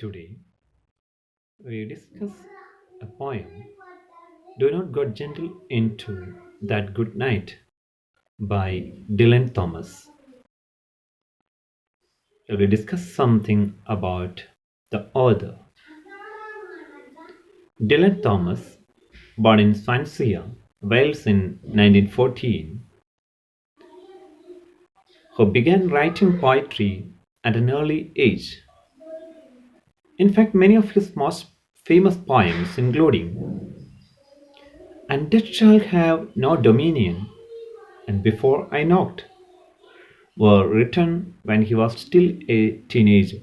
Today we discuss a poem, Do Not Go Gentle Into That Good Night by Dylan Thomas. We will discuss something about the author. Dylan Thomas, born in Swansea, Wales in 1914, who began writing poetry at an early age. In fact, many of his most famous poems, including And Death Shall Have No Dominion and Before I Knocked, were written when he was still a teenager.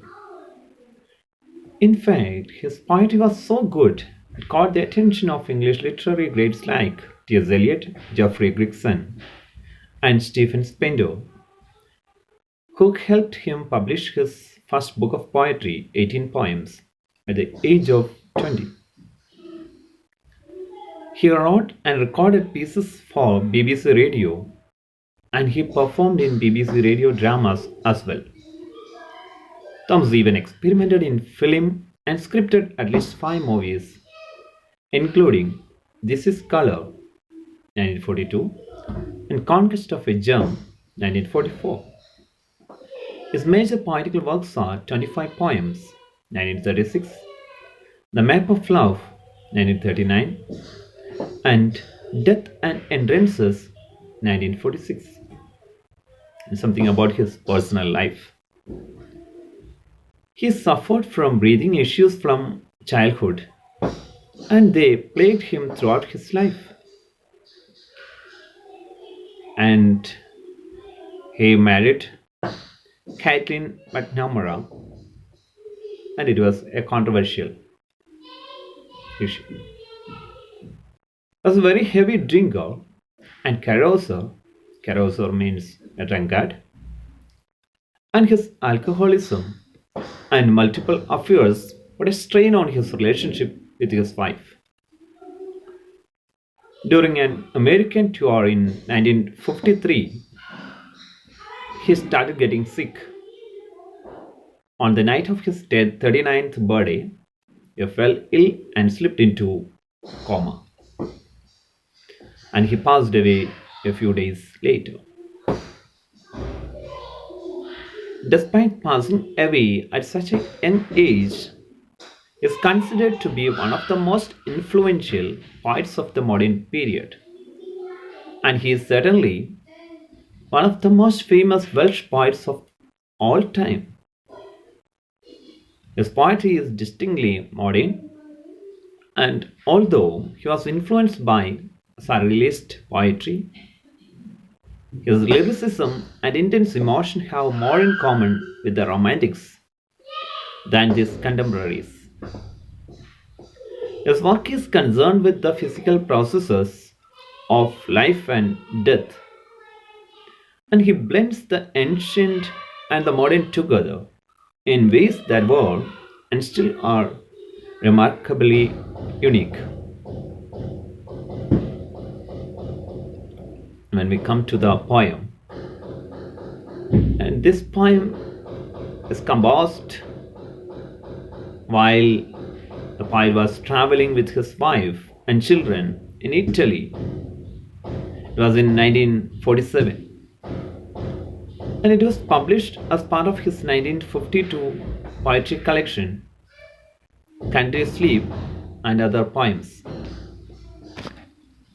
In fact, his poetry was so good it caught the attention of English literary greats like T.S. Eliot, Geoffrey Gregson, and Stephen Spender, who helped him publish his first book of poetry, 18 Poems, at the age of 20. He wrote and recorded pieces for BBC Radio, and he performed in BBC radio dramas as well. Thomas even experimented in film and scripted at least 5 movies, including This Is Color, 1942, and Conquest of a Germ, 1944. His major poetical works are 25 Poems, 1936, The Map of Love, 1939, and Death and Entrances, 1946. And something about his personal life. He suffered from breathing issues from childhood, and they plagued him throughout his life. And he married Caitlin McNamara, and it was a controversial issue. He was a very heavy drinker and carouser means a drunkard, and his alcoholism and multiple affairs put a strain on his relationship with his wife. During an American tour in 1953, he started getting sick. On the night of his 39th birthday, he fell ill and slipped into coma, and he passed away a few days later. Despite passing away at such a young age, he is considered to be one of the most influential poets of the modern period, and he is certainly one of the most famous Welsh poets of all time. His poetry is distinctly modern, and although he was influenced by surrealist poetry, his lyricism and intense emotion have more in common with the Romantics than his contemporaries. His work is concerned with the physical processes of life and death, and he blends the ancient and the modern together in ways that were and still are remarkably unique. When we come to the poem, and this poem is composed while the poet was traveling with his wife and children in Italy. It was in 1947, and it was published as part of his 1952 poetry collection, Country Sleep and Other Poems.